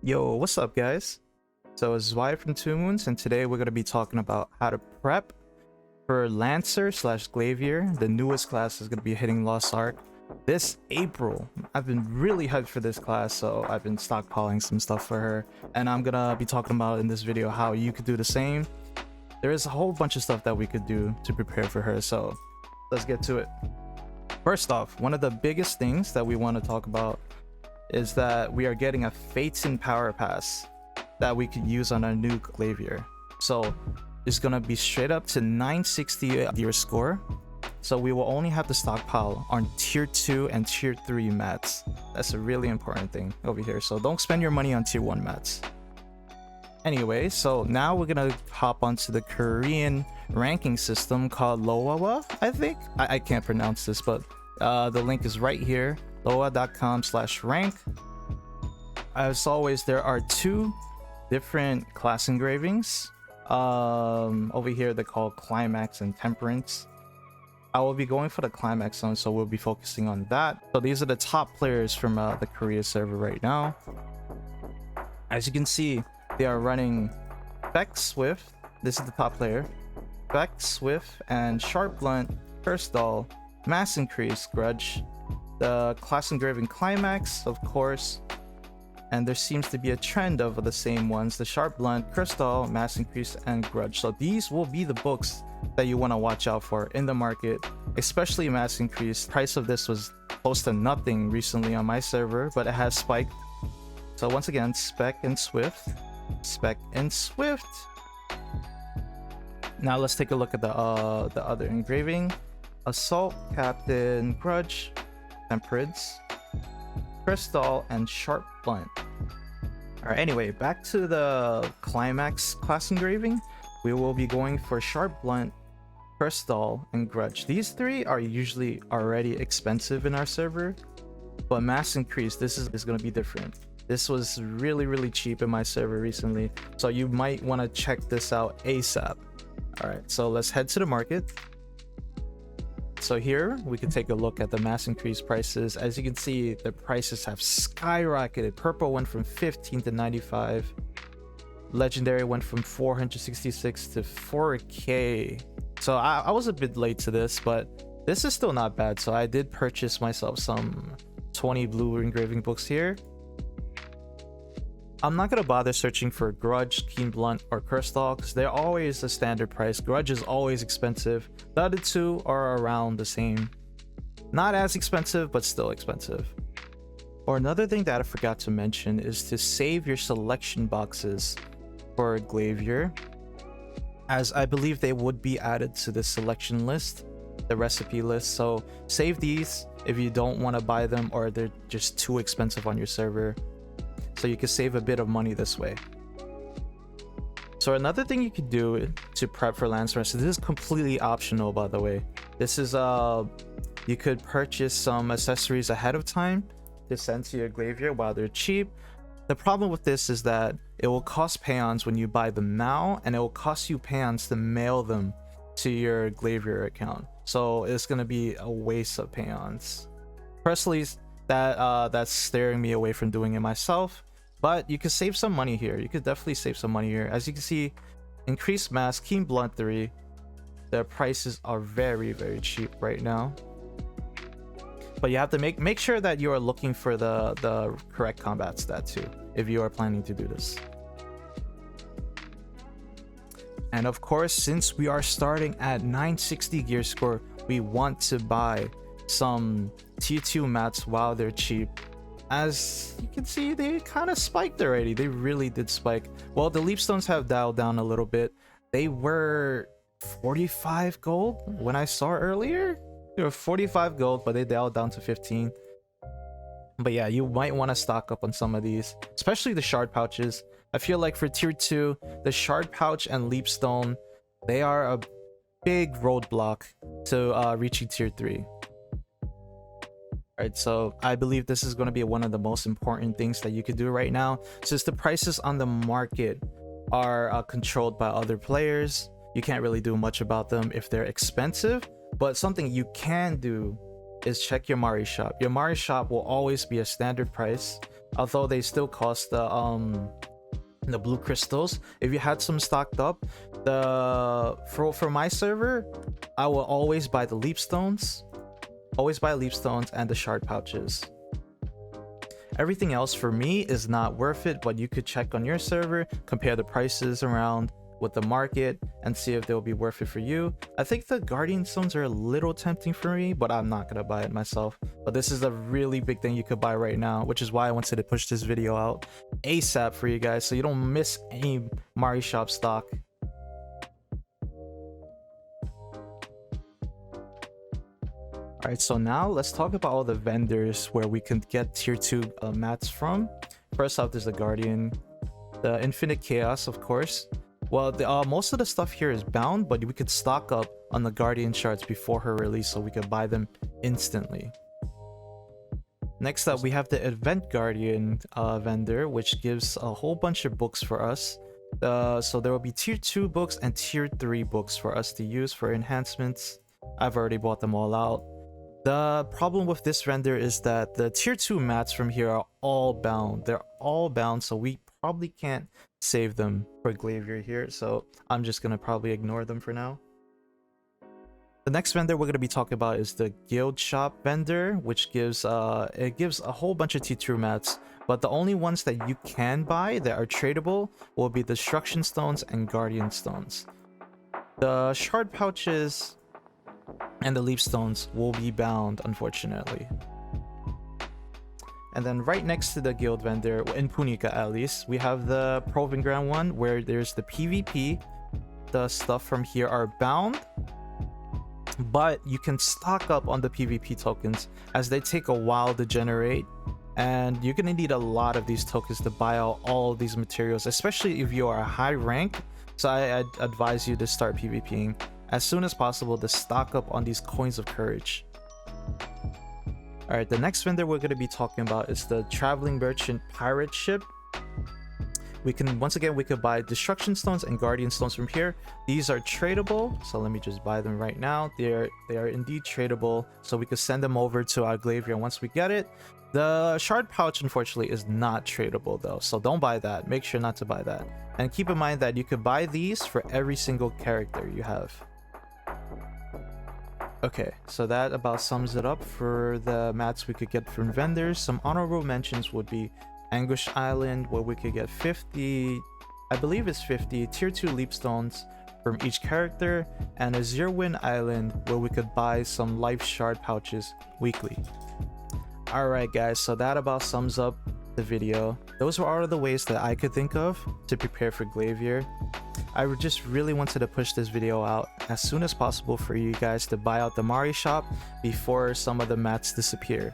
Yo, what's up, guys? So it's Wyatt from Two Moons, and today we're going to be talking about how to prep for Lancer slash GLAIVIER. The newest class is going to be hitting Lost Ark this April. I've been really hyped for this class, so I've been stockpiling some stuff for her, and I'm going to be talking about in this video how you could do the same. There is a whole bunch of stuff that we could do to prepare for her, so let's get to it. First off, one of the biggest things that we want to talk about is that we are getting a Phaeton Power Pass that we could use on our new GLAIVIER. So it's gonna be straight up to 960 your score. So we will only have to stockpile on tier 2 and tier 3 mats. That's a really important thing over here. So don't spend your money on tier 1 mats. Anyway, so now we're gonna hop onto the Korean ranking system called Loawa, I think. I can't pronounce this, but the link is right here. Loawa.com/rank. As always, there are two different class engravings. Over here they're called Climax and Temperance. I will be going for the Climax zone, so we'll be focusing on that. So these are the top players from the Korea server right now. As you can see, they are running Beck Swift. This is the top player. Beck Swift and Sharp Blunt, Crystal, Mass Increase, Grudge, the class engraving Climax, of course, and there seems to be a trend of the same ones: the Sharp Blunt, Crystal, Mass Increase, and Grudge. So these will be the books that you want to watch out for in the market, especially Mass Increase. Price of this was close to nothing recently on my server, but it has spiked. So once again, Spec and Swift. Now let's take a look at the other engraving: Assault, Captain, Grudge, Temperance, Crystal, and Sharp Blunt. Alright, anyway, back to the Climax class engraving. We will be going for Sharp Blunt, Crystal, and Grudge. These three are usually already expensive in our server, but Mass Increase, this is going to be different. This was really cheap in my server recently, so you might want to check this out ASAP. Alright, so let's head to the market. So here we can take a look at the Mass Increase prices. As you can see, the prices have skyrocketed. Purple went from 15 to 95. Legendary went from 466 to 4k. So I was a bit late to this, but this is still not bad. So I did purchase myself some 20 blue engraving books here. I'm not going to bother searching for Grudge, Keen Blunt, or Crystal because they're always a standard price. Grudge is always expensive. The other two are around the same. Not as expensive, but still expensive. Or another thing that I forgot to mention is to save your selection boxes for GLAIVIER, as I believe they would be added to the selection list, the recipe list. So save these if you don't want to buy them or they're just too expensive on your server. So you can save a bit of money this way. So another thing you could do to prep for LANCEMASTER, this is completely optional, by the way. This is you could purchase some accessories ahead of time to send to your GLAIVIER while they're cheap. The problem with this is that it will cost peons when you buy them now, and it will cost you peons to mail them to your GLAIVIER account. So it's gonna be a waste of peons. Personally, that's steering me away from doing it myself, but you can save some money here. You could definitely save some money here. As you can see, increased mass, Keen Blunt 3, the prices are very cheap right now, but you have to make sure that you are looking for the correct combat stat too if you are planning to do this. And of course, since we are starting at 960 gear score, we want to buy some tier 2 mats while they're cheap. As you can see, they kind of spiked already. They really did spike. Well, the leapstones have dialed down a little bit. They were 45 gold when I saw earlier. They were 45 gold, but they dialed down to 15. But yeah, you might want to stock up on some of these, especially the shard pouches. I feel like for tier 2, the shard pouch and leapstone, they are a big roadblock to reaching tier 3. Alright, so I believe this is going to be one of the most important things that you could do right now, since the prices on the market are controlled by other players. You can't really do much about them if they're expensive, but something you can do is check your Mari shop. Your Mari shop will always be a standard price, although they still cost the blue crystals. If you had some stocked up, for my server, I will always buy the leap stones, and the shard pouches. Everything else for me is not worth it, but you could check on your server, compare the prices around with the market, and see if they'll be worth it for you. I think the guardian stones are a little tempting for me, but I'm not gonna buy it myself. But this is a really big thing you could buy right now, which is why I wanted to push this video out ASAP for you guys, so you don't miss any Mari shop stock. Alright, so now let's talk about all the vendors where we can get tier 2 mats from. First off, there's the Guardian, the Infinite Chaos, of course. Well, most of the stuff here is bound, but we could stock up on the Guardian shards before her release so we could buy them instantly. Next up, we have the Event Guardian vendor, which gives a whole bunch of books for us. So there will be tier 2 books and tier 3 books for us to use for enhancements. I've already bought them all out. The problem with this vendor is that the tier 2 mats from here are all bound. They're all bound, so we probably can't save them for GLAIVIER here, so I'm just gonna probably ignore them for now. The next vendor we're gonna be talking about is the Guild Shop vendor, which gives a whole bunch of tier 2 mats, but the only ones that you can buy that are tradable will be Destruction Stones and Guardian Stones. The shard pouches and the leap stones will be bound, unfortunately. And then right next to the guild vendor, in Punica at least, we have the Proving Ground one, where there's the PvP. The stuff from here are bound, but you can stock up on the PvP tokens as they take a while to generate, and you're gonna need a lot of these tokens to buy out all of these materials, especially if you are a high rank. So I'd advise you to start PvPing as soon as possible to stock up on these coins of courage. Alright, the next vendor we're going to be talking about is the Traveling Merchant Pirate Ship. We can, once again, we could buy Destruction Stones and Guardian Stones from here. These are tradable, so let me just buy them right now. They are indeed tradable, so we could send them over to our GLAIVIER once we get it. The Shard Pouch, unfortunately, is not tradable though, so don't buy that. Make sure not to buy that. And keep in mind that you could buy these for every single character you have. Okay, so that about sums it up for the mats we could get from vendors. Some honorable mentions would be Anguish Island, where we could get 50, I believe it's 50 tier 2 leap stones from each character, and Azurewin Island, where we could buy some life shard pouches weekly. Alright guys, so that about sums up the video. Those were all of the ways that I could think of to prepare for GLAIVIER. I just really wanted to push this video out as soon as possible for you guys to buy out the Mari shop before some of the mats disappear.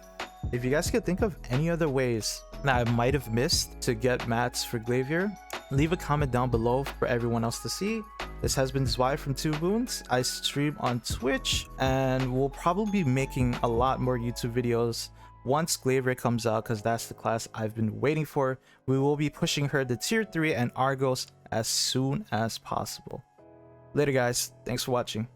If you guys could think of any other ways that I might have missed to get mats for GLAIVIER, leave a comment down below for everyone else to see. This has been Zwei from Two Boons. I stream on Twitch, and we'll probably be making a lot more YouTube videos once GLAIVIER comes out, because that's the class I've been waiting for. We will be pushing her to tier 3 and Argos as soon as possible. Later guys, thanks for watching.